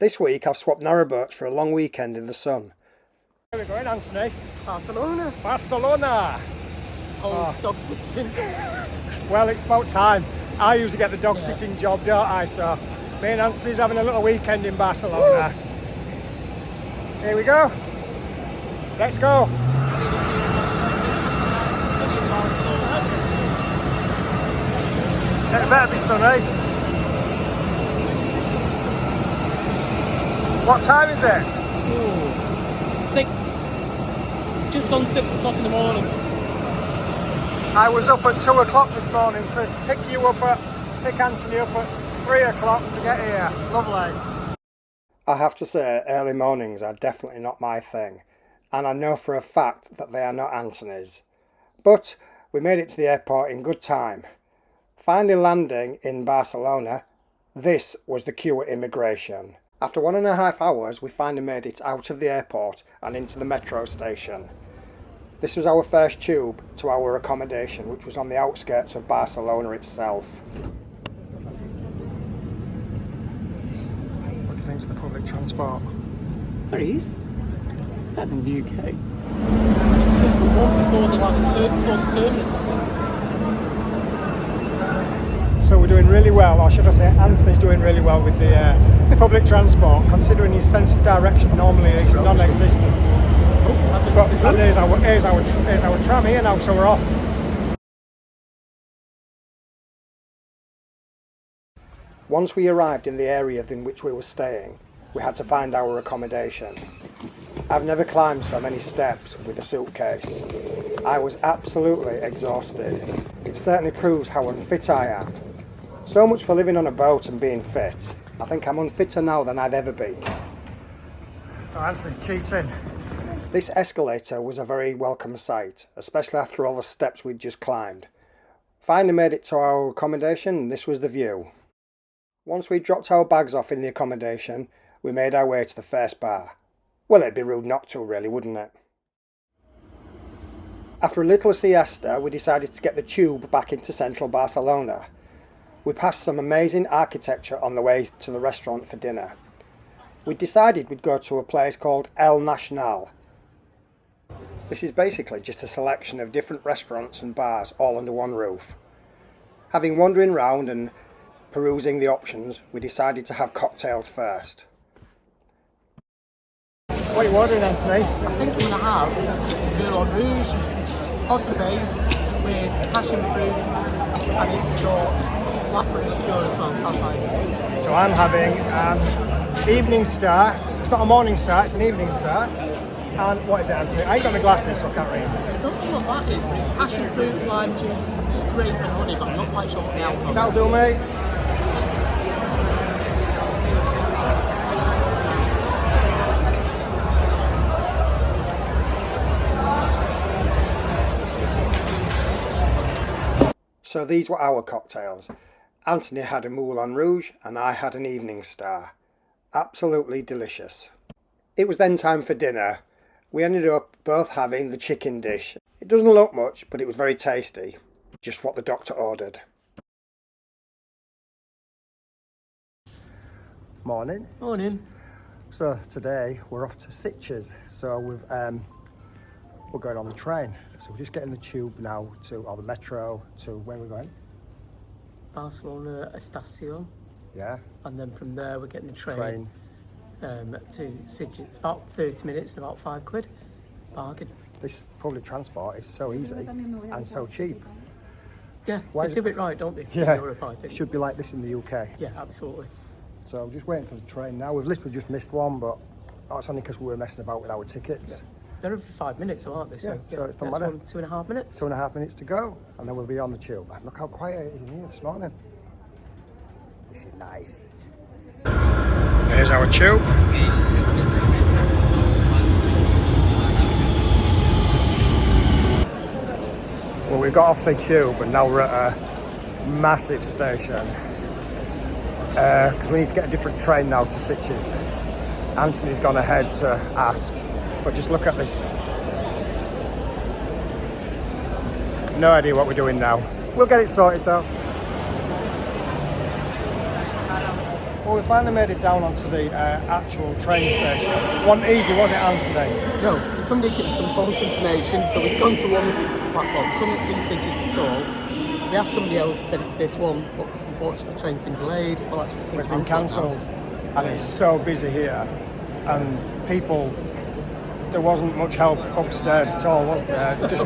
This week I've swapped narrowboats for a long weekend in the sun. Where are we going, Anthony? Barcelona. Barcelona! Dog sitting. Well, it's about time. I usually get the dog sitting job, don't I? So me and Anthony's having a little weekend in Barcelona. Woo! Here we go. Let's go. It better be sunny. What time is it? Ooh, 6. Just on 6 o'clock in the morning. I was up at 2 o'clock this morning to pick Anthony up at 3 o'clock to get here. Lovely. I have to say, early mornings are definitely not my thing, and I know for a fact that they are not Anthony's. But we made it to the airport in good time. Finally landing in Barcelona, this was the queue at immigration. After 1.5 hours, we finally made it out of the airport and into the metro station. This was our first tube to our accommodation, which was on the outskirts of Barcelona itself. What do you think of the public transport? Very easy. Better than the UK. Before the terminus, I think. So we're doing really well, or should I say Anthony's doing really well with the public transport, considering his sense of direction normally is non-existent. And here's our tram here now, so we're off. Once we arrived in the area in which we were staying, we had to find our accommodation. I've never climbed so many steps with a suitcase. I was absolutely exhausted. It certainly proves how unfit I am. So much for living on a boat and being fit. I think I'm unfitter now than I've ever been. Oh, Anthony's cheating. This escalator was a very welcome sight, especially after all the steps we'd just climbed. Finally made it to our accommodation, and this was the view. Once we dropped our bags off in the accommodation, we made our way to the first bar. Well, it'd be rude not to, really, wouldn't it? After a little siesta, we decided to get the tube back into central Barcelona. We passed some amazing architecture on the way to the restaurant for dinner. We decided we'd go to a place called El Nacional. This is basically just a selection of different restaurants and bars all under one roof. Having wandering round and perusing the options, we decided to have cocktails first. What are you ordering, Anthony? I think I'm going to have Moulin Rouge, vodka based with passion fruit, and it's got blackberry liqueur as well, so that's nice. So I'm having Evening Star. It's not a Morning Star, it's an Evening Star. And what is it, Anthony? I ain't got my glasses, so I can't read. I don't know what that is, but it's passion fruit, lime juice, grape and honey, but I'm not quite sure what the alcohol is. That'll do, mate. So these were our cocktails. Anthony had a Moulin Rouge and I had an Evening Star. Absolutely delicious. It was then time for dinner. We ended up both having the chicken dish. It doesn't look much, but it was very tasty. Just what the doctor ordered. Morning. Morning. So today we're off to Sitges. So we're going on the train. So we're just getting the tube now or the metro to where we're going. Barcelona Estación. Yeah. And then from there we're getting the train. To Sitges. It's about 30 minutes and about £5. Bargain. This public transport is so easy and so cheap. Yeah, they do it right, don't they? Yeah, in Europe, I think. It should be like this in the UK. Yeah, absolutely. So I'm just waiting for the train now. We've literally just missed one, but that's only because we were messing about with our tickets. Yeah. They're over 5 minutes, aren't they? So, so it's not matter. 2.5 minutes. 2.5 minutes to go, and then we'll be on the tube. And look how quiet it is in here this morning. This is nice. Here's our tube. Well, we got off the tube and now we're at a massive station because we need to get a different train now to Sitges. Anthony's gone ahead to ask, but just look at this. No idea what we're doing now. We'll get it sorted though. Well, we finally made it down onto the actual train station. Wasn't easy, was it, Anthony? No, so somebody gave us some false information, so we've gone to one platform, couldn't see Sitges at all. We asked somebody else, said it's this one, but unfortunately the train's been delayed. Well, actually, it's been cancelled. And it's so busy here, and people, there wasn't much help upstairs at all, was there? Just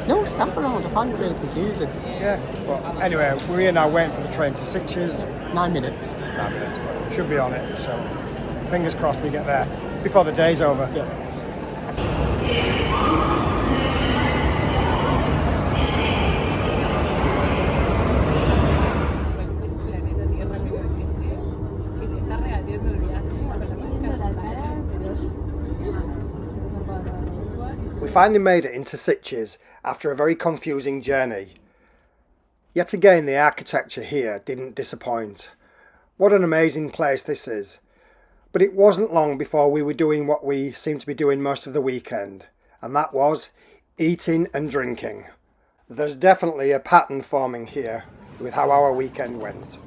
no staff around. I find it really confusing. yeah. But anyway, we're here now waiting for the train to Sitges. 9 minutes. 9 minutes, but we should be on it. So fingers crossed we get there before the day's over. Yeah. We finally made it into Sitges after a very confusing journey. Yet again, the architecture here didn't disappoint. What an amazing place this is. But it wasn't long before we were doing what we seemed to be doing most of the weekend, and that was eating and drinking. There's definitely a pattern forming here with how our weekend went.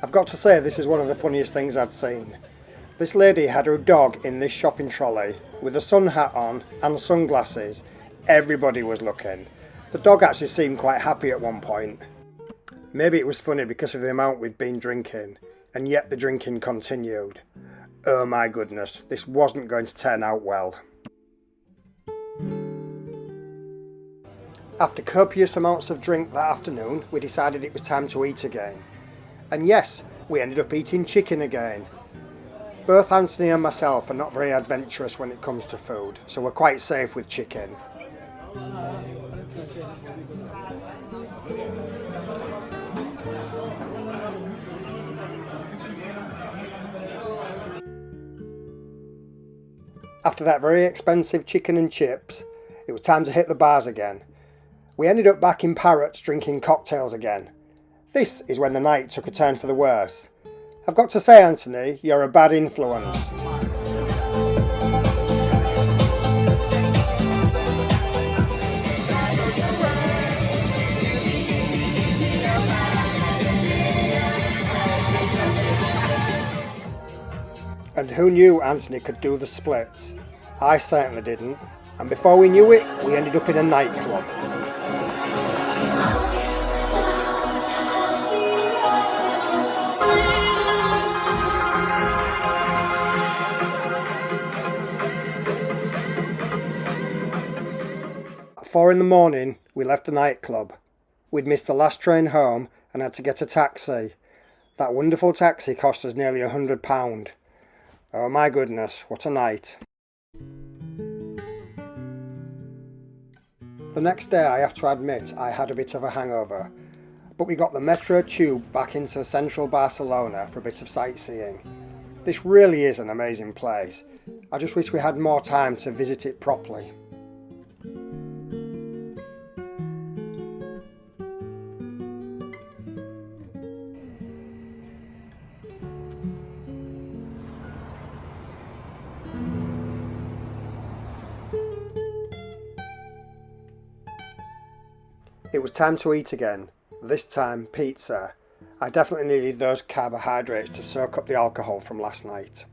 I've got to say, this is one of the funniest things I'd seen. This lady had her dog in this shopping trolley with a sun hat on and sunglasses. Everybody was looking. The dog actually seemed quite happy at one point. Maybe it was funny because of the amount we'd been drinking, and yet the drinking continued. Oh my goodness, this wasn't going to turn out well. After copious amounts of drink that afternoon, we decided it was time to eat again. And yes, we ended up eating chicken again. Both Anthony and myself are not very adventurous when it comes to food, so we're quite safe with chicken. After that very expensive chicken and chips, it was time to hit the bars again. We ended up back in Parrots drinking cocktails again. This is when the night took a turn for the worse. I've got to say, Anthony, you're a bad influence. And who knew Anthony could do the splits? I certainly didn't. And before we knew it, we ended up in a nightclub. At 4 in the morning, we left the nightclub. We'd missed the last train home and had to get a taxi. That wonderful taxi cost us nearly £100. Oh my goodness, what a night. The next day, I have to admit, I had a bit of a hangover. But we got the metro tube back into central Barcelona for a bit of sightseeing. This really is an amazing place. I just wish we had more time to visit it properly. It was time to eat again, this time pizza. I definitely needed those carbohydrates to soak up the alcohol from last night.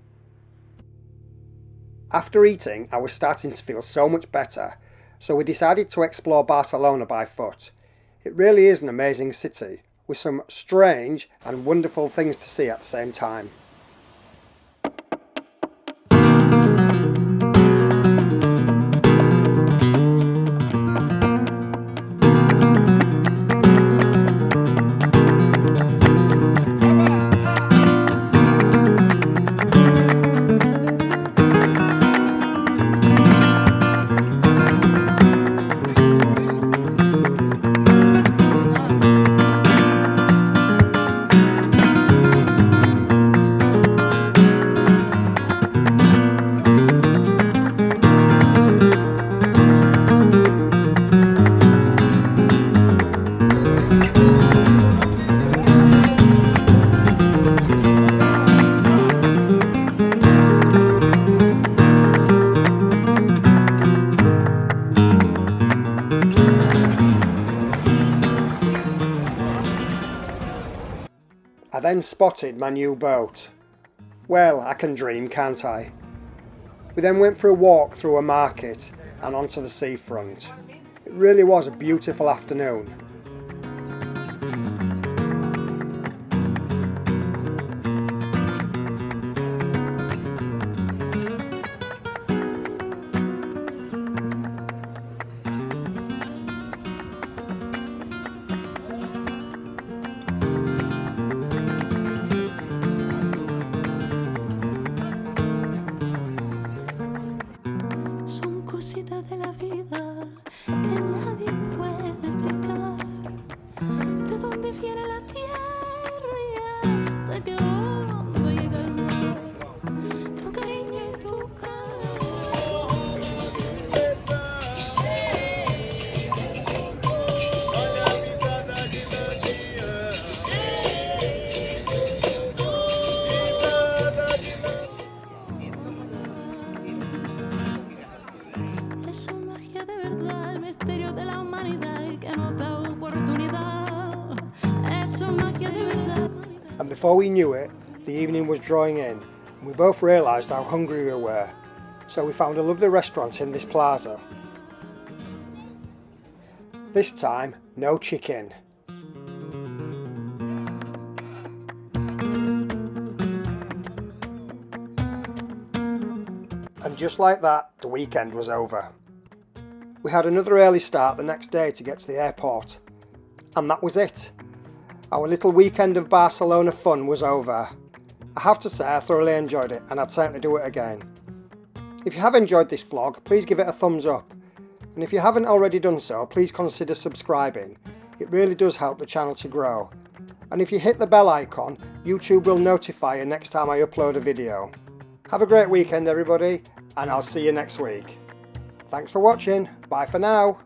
After eating, I was starting to feel so much better, so we decided to explore Barcelona by foot. It really is an amazing city, with some strange and wonderful things to see at the same time. then spotted my new boat. Well, I can dream, can't I? We then went for a walk through a market and onto the seafront. It really was a beautiful afternoon. De la vida que nadie puede explicar, de dónde viene la tierra y hasta qué hondo llega el mar, tu cariño y tu And before we knew it, the evening was drawing in, and we both realised how hungry we were, so we found a lovely restaurant in this plaza. This time, no chicken. And just like that, the weekend was over. We had another early start the next day to get to the airport, and that was it. Our little weekend of Barcelona fun was over. I have to say I thoroughly enjoyed it, and I'd certainly do it again. If you have enjoyed this vlog, please give it a thumbs up, and if you haven't already done so, please consider subscribing. It really does help the channel to grow. And if you hit the bell icon, YouTube will notify you next time I upload a video. Have a great weekend everybody, and I'll see you next week. Thanks for watching, bye for now.